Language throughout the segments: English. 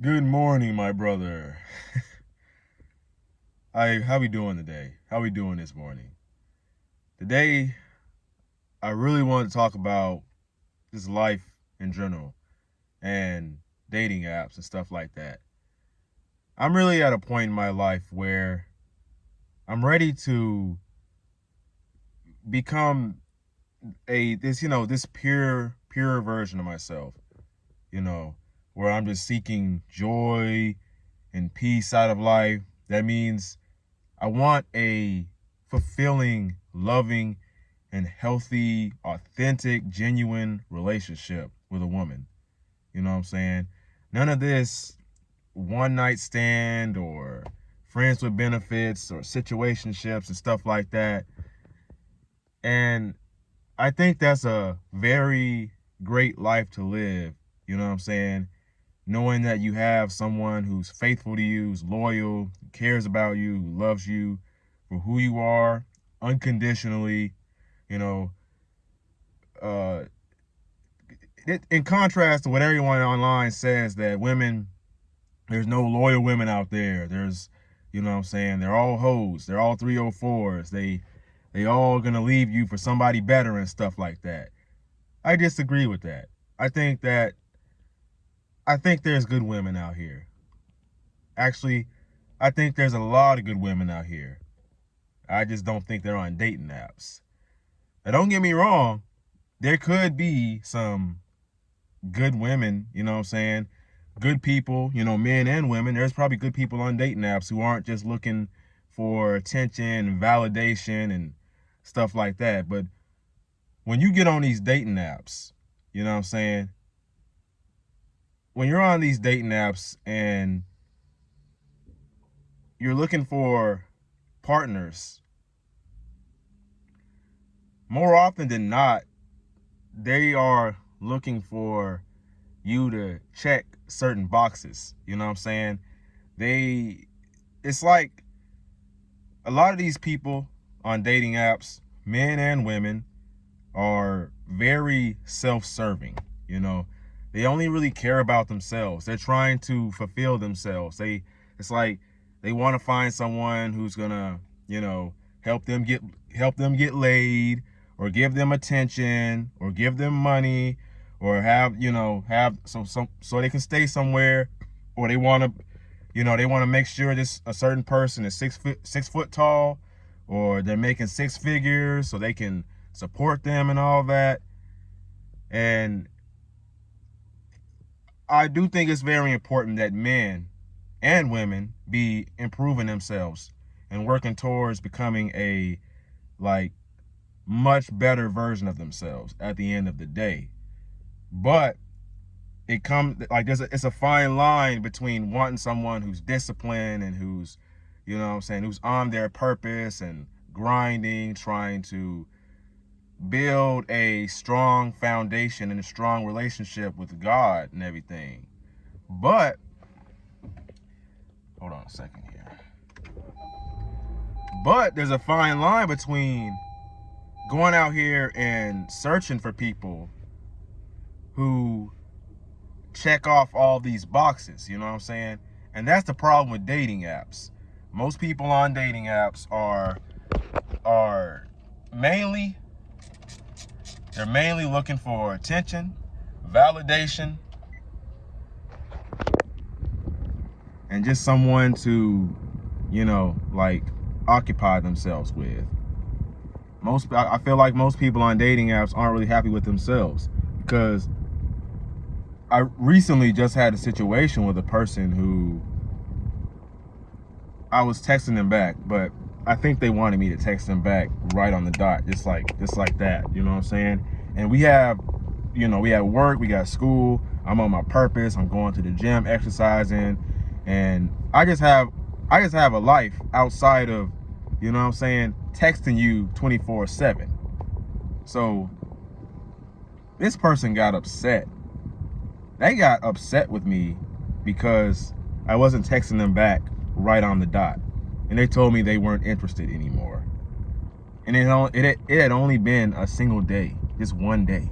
Good morning, my brother. How we doing today? How we doing this morning? Today, I really want to talk about just life in general and dating apps and stuff like that. I'm really at a point in my life where I'm ready to become this pure version of myself, you know, where I'm just seeking joy and peace out of life. That means I want a fulfilling, loving, and healthy, authentic, genuine relationship with a woman. You know what I'm saying? None of this one night stand or friends with benefits or situationships and stuff like that. And I think that's a very great life to live. You know what I'm saying? Knowing that you have someone who's faithful to you, who's loyal, cares about you, who loves you for who you are unconditionally, you know, uh, in contrast to what everyone online says that women, there's no loyal women out there. There's, you know what I'm saying? They're all hoes. They're all 304s. They all gonna leave you for somebody better and stuff like that. I disagree with that. I think that I think there's good women out here. Actually, I think there's a lot of good women out here. I just don't think they're on dating apps. Now, don't get me wrong. There could be some good women, you know what I'm saying? Good people, men and women. There's probably good people on dating apps who aren't just looking for attention and validation and stuff like that. But when you get on these dating apps, you know what I'm saying? When you're on these dating apps and you're looking for partners, more often than not, they are looking for you to check certain boxes. You know what I'm saying? It's like a lot of these people on dating apps, men and women, are very self-serving. You know, they only really care about themselves. They're trying to fulfill themselves. It's like they want to find someone who's gonna, help them get laid, or give them attention, or give them money, or have so they can stay somewhere, or they want to make sure this a certain person is 6 foot tall, or they're making six figures so they can support them and all that. And I do think it's very important that men and women be improving themselves and working towards becoming a like much better version of themselves at the end of the day. But it comes like it's a fine line between wanting someone who's disciplined and who's, who's on their purpose and grinding, trying to build a strong foundation and a strong relationship with God and everything. But hold on a second here. But there's a fine line between going out here and searching for people who check off all these boxes, you know what I'm saying? And that's the problem with dating apps. Most people on dating apps are mainly they're mainly looking for attention, validation, and just someone to, occupy themselves with. I feel like most people on dating apps aren't really happy with themselves, because I recently just had a situation with a person who I was texting them back, but I think they wanted me to text them back right on the dot, just like that. You know what I'm saying? And we have work, we got school. I'm on my purpose. I'm going to the gym, exercising, and I just have a life outside of, you know what I'm saying, texting you 24/7. So this person got upset. They got upset with me because I wasn't texting them back right on the dot, and they told me they weren't interested anymore. And it had only been a single day, just one day.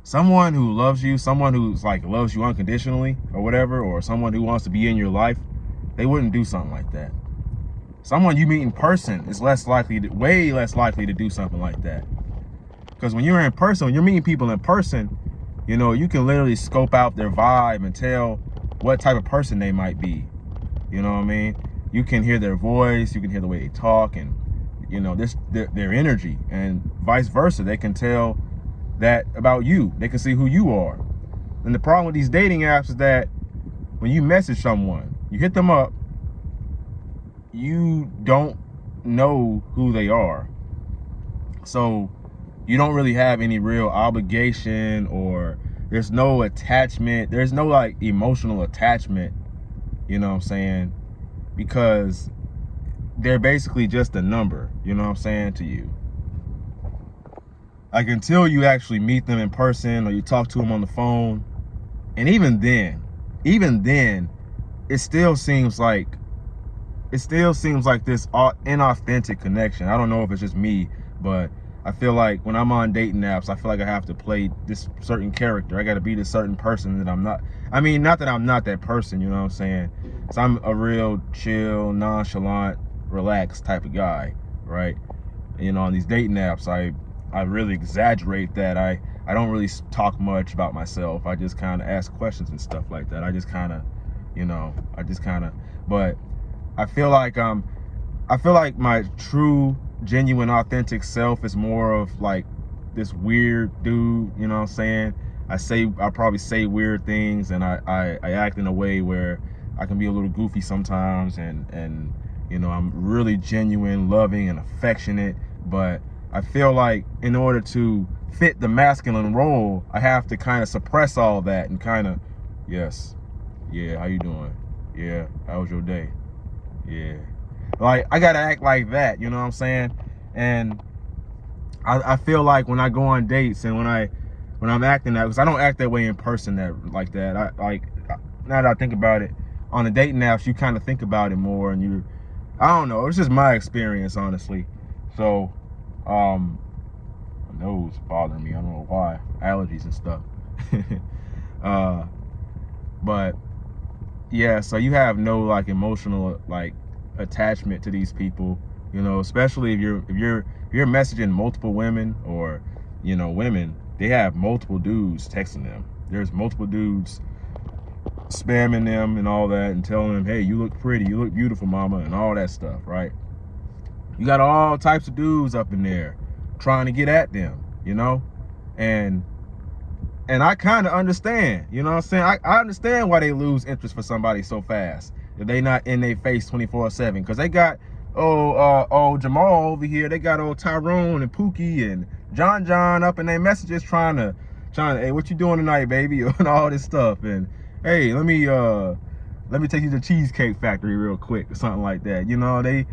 someone who loves you, someone who's like loves you unconditionally or whatever, or someone who wants to be in your life, they wouldn't do something like that. Someone you meet in person is way less likely to do something like that. Because when you're in person, when you're meeting people in person, you know, you can literally scope out their vibe and tell what type of person they might be. You know what I mean? You can hear their voice, you can hear the way they talk, and you know, their energy, and vice versa. They can tell that about you. They can see who you are. And the problem with these dating apps is that when you message someone, you hit them up, you don't know who they are. So you don't really have any real obligation, or there's no attachment. There's no like emotional attachment, you know what I'm saying? Because they're basically just a number, you know what I'm saying, to you. Like until you actually meet them in person or you talk to them on the phone, and even then, it still seems like this inauthentic connection. I don't know if it's just me, but I feel like when I'm on dating apps, I feel like I have to play this certain character. I got to be this certain person that I'm not. I mean, not that I'm not that person, you know what I'm saying? So I'm a real chill, nonchalant, relaxed type of guy, right? You know, on these dating apps, I really exaggerate that. I don't really talk much about myself. I just kind of ask questions and stuff like that. I just kind of, but I feel like my true, genuine, authentic self is more of like this weird dude, you know what I'm saying? I probably say weird things, and I act in a way where I can be a little goofy sometimes, and you know, I'm really genuine, loving, and affectionate, but I feel like in order to fit the masculine role, I have to kind of suppress all that and kind of, yes, yeah, how you doing? Yeah, how was your day? Yeah. Like, I gotta act like that, you know what I'm saying? And I feel like when I go on dates and when I'm acting that, because I don't act that way in person like that. Now that I think about it, on the dating apps, you kind of think about it more, and I don't know, it's just my experience, honestly. So, my nose bothering me, I don't know why, allergies and stuff. But yeah, so you have no like emotional like attachment to these people, you know, especially if you're messaging multiple women, or you know, women, they have multiple dudes texting them. There's multiple dudes spamming them and all that, and telling them, hey, you look pretty, you look beautiful, mama, and all that stuff, right? You got all types of dudes up in there trying to get at them, you know? And I kind of understand, you know what I'm saying? I understand why they lose interest for somebody so fast if they not in their face 24/7, because they got Jamal over here, they got old Tyrone and Pookie and John up in their messages trying to, hey, what you doing tonight, baby? And all this stuff. And hey, let me take you to Cheesecake Factory real quick, or something like that. You know, they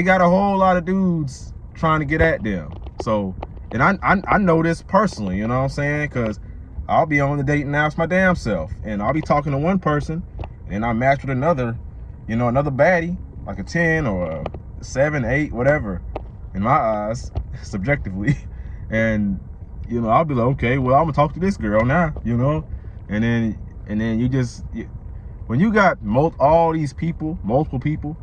got a whole lot of dudes trying to get at them. So, and I know this personally, you know what I'm saying? Because I'll be on the dating apps my damn self, and I'll be talking to one person, and I match with another, you know, another baddie, like a 10 or a 7, 8, whatever, in my eyes, subjectively. And, you know, I'll be like, okay, well, I'm gonna talk to this girl now, you know? And then when you got all these people, multiple people,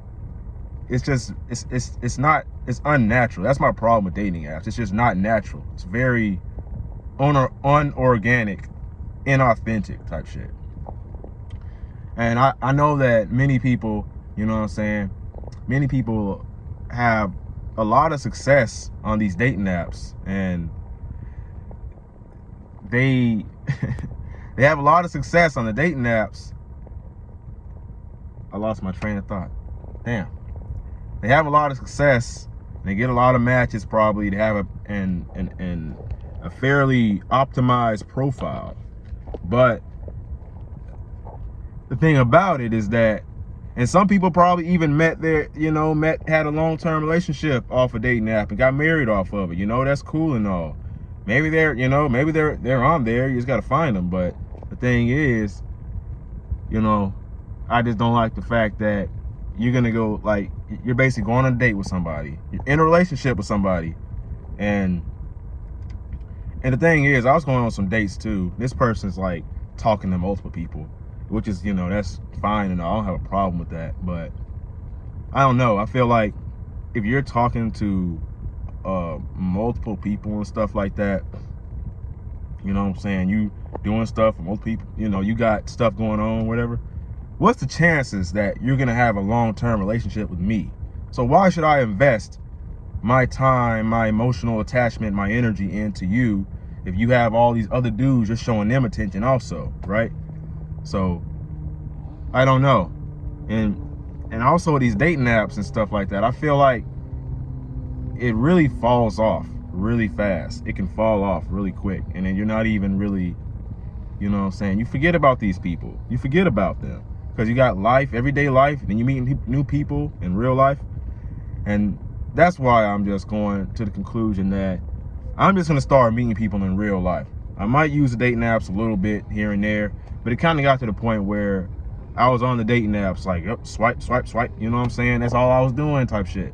it's just, it's unnatural. That's my problem with dating apps. It's just not natural. It's very unorganic, inauthentic type shit. And I know that many people, you know what I'm saying, many people have a lot of success on these dating apps, and they they have a lot of success on the dating apps. I lost my train of thought. Damn. They have a lot of success. They get a lot of matches, probably, to have a fairly optimized profile. But the thing about it is that, and some people probably even had a long-term relationship off a dating app and got married off of it. You know, that's cool and all. Maybe they're on there. You just got to find them. But the thing is, you know, I just don't like the fact that you're going to go, like, you're basically going on a date with somebody. You're in a relationship with somebody. And And the thing is, I was going on some dates too. This person's like talking to multiple people, which is, you know, that's fine and I don't have a problem with that. But I don't know. I feel like if you're talking to multiple people and stuff like that, you know what I'm saying, you doing stuff with multiple people, you know, you got stuff going on, whatever, what's the chances that you're gonna have a long-term relationship with me? So why should I invest my time, my emotional attachment, my energy into you if you have all these other dudes you're showing them attention also, right? So I don't know. And also these dating apps and stuff like that, I feel like it really falls off really fast. It can fall off really quick, and then you're not even really, you know what I'm saying, you forget about these people. You forget about them because you got life, everyday life, and then you meet new people in real life. And that's why I'm just going to the conclusion that I'm just going to start meeting people in real life. I might use the dating apps a little bit here and there, but it kind of got to the point where I was on the dating apps like, yep, swipe, swipe, swipe. You know what I'm saying? That's all I was doing type shit.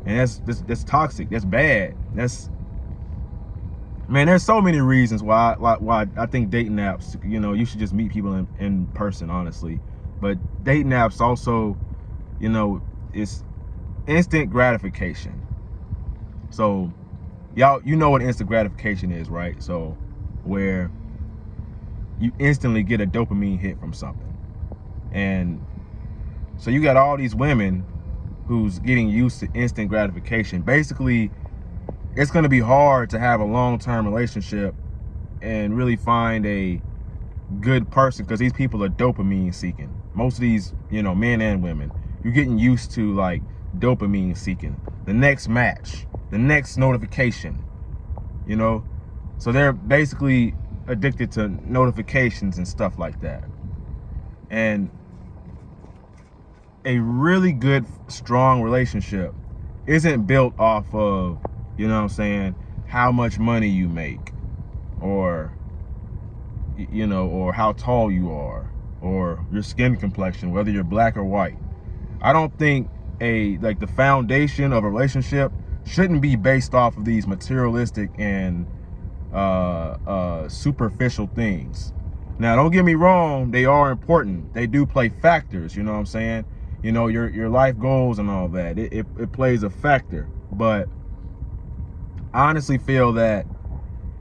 And that's toxic. That's bad. Man, there's so many reasons why I think dating apps, you know, you should just meet people in person, honestly. But dating apps also, you know, it's instant gratification. So y'all, you know what instant gratification is, right? So where you instantly get a dopamine hit from something. And so you got all these women who's getting used to instant gratification. Basically, it's going to be hard to have a long-term relationship and really find a good person because these people are dopamine seeking. Most of these, you know, men and women, you're getting used to like dopamine seeking. The next match, the next notification, you know? So they're basically addicted to notifications and stuff like that. And a really good, strong relationship isn't built off of, you know what I'm saying, how much money you make, or, you know, or how tall you are, or your skin complexion, whether you're black or white. I don't think the foundation of a relationship shouldn't be based off of these materialistic and superficial things. Now, don't get me wrong, they are important. They do play factors, you know what I'm saying? You know, your life goals and all that. It plays a factor. But I honestly feel that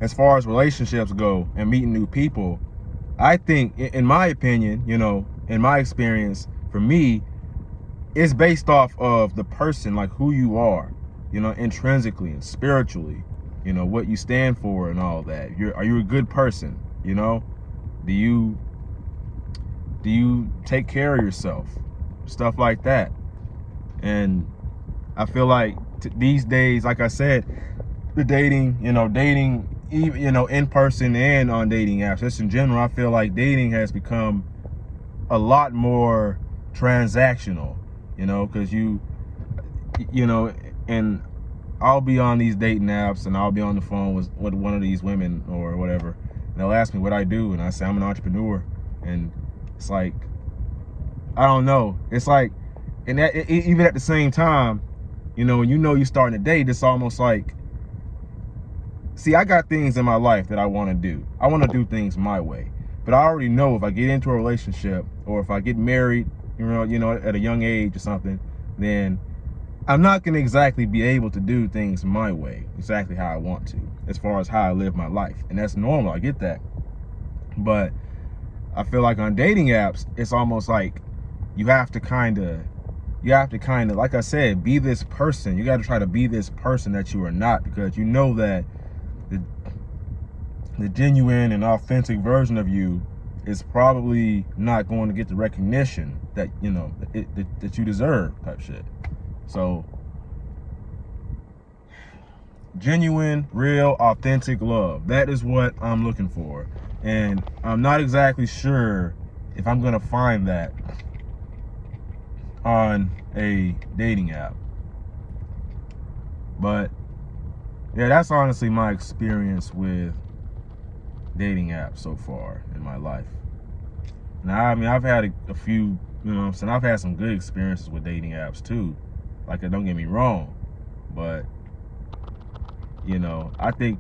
as far as relationships go and meeting new people, I think, in my opinion, you know, in my experience, for me, it's based off of the person, like who you are, you know, intrinsically and spiritually, you know, what you stand for and all that. Are you a good person? You know, do you take care of yourself? Stuff like that. And I feel like these days, like I said, the dating, even, you know, in person and on dating apps, just in general, I feel like dating has become a lot more transactional, you know, because you know, and I'll be on these dating apps and I'll be on the phone with one of these women or whatever, and they'll ask me what I do, and I say I'm an entrepreneur, and it's like, I don't know, it's like, and that, even at the same time, you know, when you're starting to date, it's almost like, see, I got things in my life that I want to do. I want to do things my way. But I already know if I get into a relationship or if I get married, you know, at a young age or something, then I'm not going to exactly be able to do things my way, exactly how I want to, as far as how I live my life. And that's normal. I get that. But I feel like on dating apps, it's almost like you have to kind of, like I said, be this person. You got to try to be this person that you are not, because you know that the genuine and authentic version of you is probably not going to get the recognition that, you know, that you deserve, type shit. So genuine, real, authentic love, that is what I'm looking for. And I'm not exactly sure if I'm gonna find that on a dating app. But yeah, that's honestly my experience with dating apps so far in my life. Now, I mean, I've had a few, you know what I'm saying, I've had some good experiences with dating apps too. Like, don't get me wrong, but, you know, I think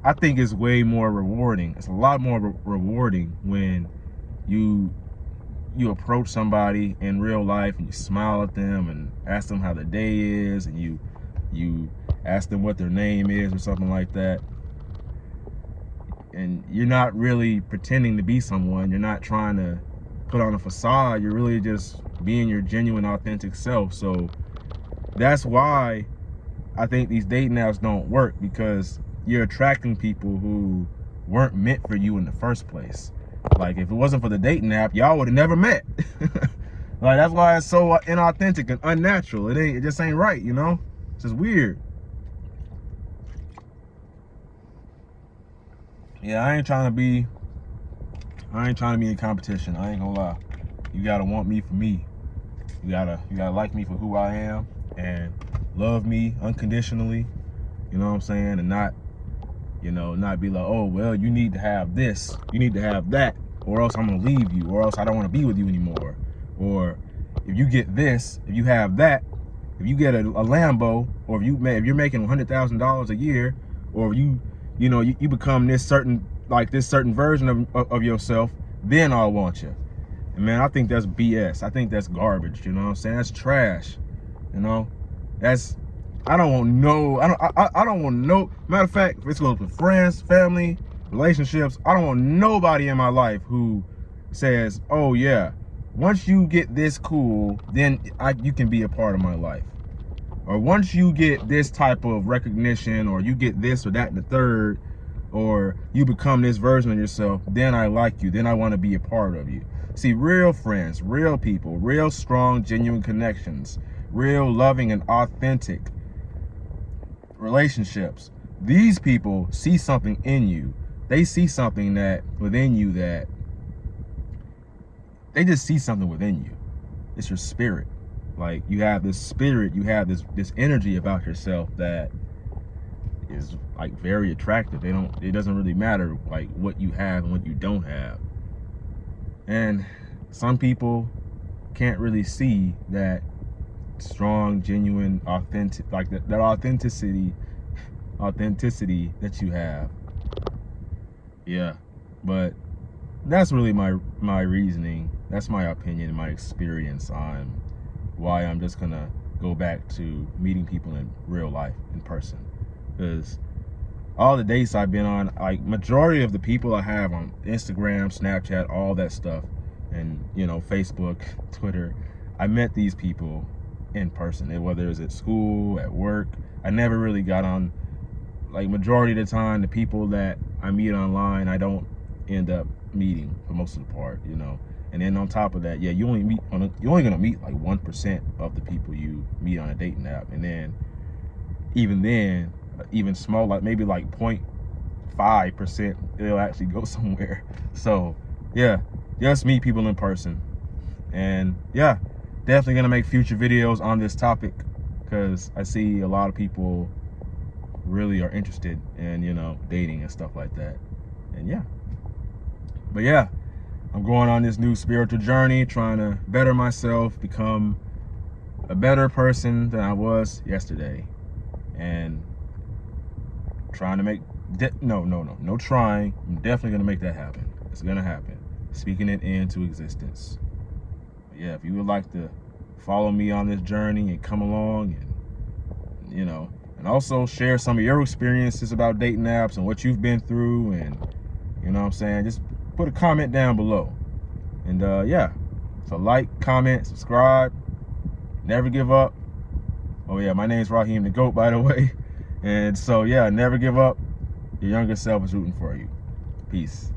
I think it's way more rewarding. It's a lot more rewarding when you approach somebody in real life and you smile at them and ask them how the day is, and you ask them what their name is or something like that. And you're not really pretending to be someone. You're not trying to put on a facade. You're really just being your genuine, authentic self. So that's why I think these dating apps don't work, because you're attracting people who weren't meant for you in the first place. Like, if it wasn't for the dating app, y'all would have never met. Like, that's why it's so inauthentic and unnatural. It just ain't right, you know? It's just weird. Yeah, I ain't trying to be in competition. I ain't gonna lie. You gotta want me for me. You gotta like me for who I am and love me unconditionally. You know what I'm saying? And not be like, oh, well, you need to have this, you need to have that, or else I'm gonna leave you, or else I don't want to be with you anymore. Or if you get this, if you have that, if you get a Lambo, or if you're making $100,000 a year, or if you become this certain version of yourself, then I'll want you. And man, I think that's BS. I think that's garbage. You know what I'm saying? That's trash. You know, I don't want no. Matter of fact, if it's going with friends, family, relationships, I don't want nobody in my life who says, oh yeah, once you get this cool, then you can be a part of my life. Or once you get this type of recognition, or you get this or that and the third, or you become this version of yourself, then I like you, then I want to be a part of you. See, real friends, real people, real strong, genuine connections, real loving and authentic relationships. These people see something in you. They see something within you that they just see something within you. It's your spirit. Like, you have this spirit, you have this energy about yourself that is like very attractive. It doesn't really matter like what you have and what you don't have. And some people can't really see that strong, genuine, authentic, like that authenticity that you have. Yeah, but that's really my reasoning. That's my opinion and my experience on why I'm just gonna go back to meeting people in real life, in person. Because all the dates I've been on, like, majority of the people I have on Instagram, Snapchat, all that stuff, and Facebook, Twitter, I met these people in person. Whether it was at school, at work, I never really got on. Like, majority of the time, the people that I meet online, I don't end up meeting for most of the part, And then on top of that, yeah, you're only gonna meet like 1% of the people you meet on a dating app, and then even small, like maybe like 0.5%, it'll actually go somewhere. So yeah, just meet people in person. And yeah, definitely gonna make future videos on this topic, because I see a lot of people really are interested in dating and stuff like that. And yeah, but yeah, I'm going on this new spiritual journey, trying to better myself, become a better person than I was yesterday, and trying to make no trying. I'm definitely gonna make that happen. It's gonna happen. Speaking it into existence. But yeah, if you would like to follow me on this journey and come along, and and also share some of your experiences about dating apps and what you've been through, and what I'm saying, just put a comment down below. And yeah, so like, comment, subscribe, never give up. Oh yeah, my name's Raheem the Goat, by the way. And so yeah, never give up. Your younger self is rooting for you. Peace.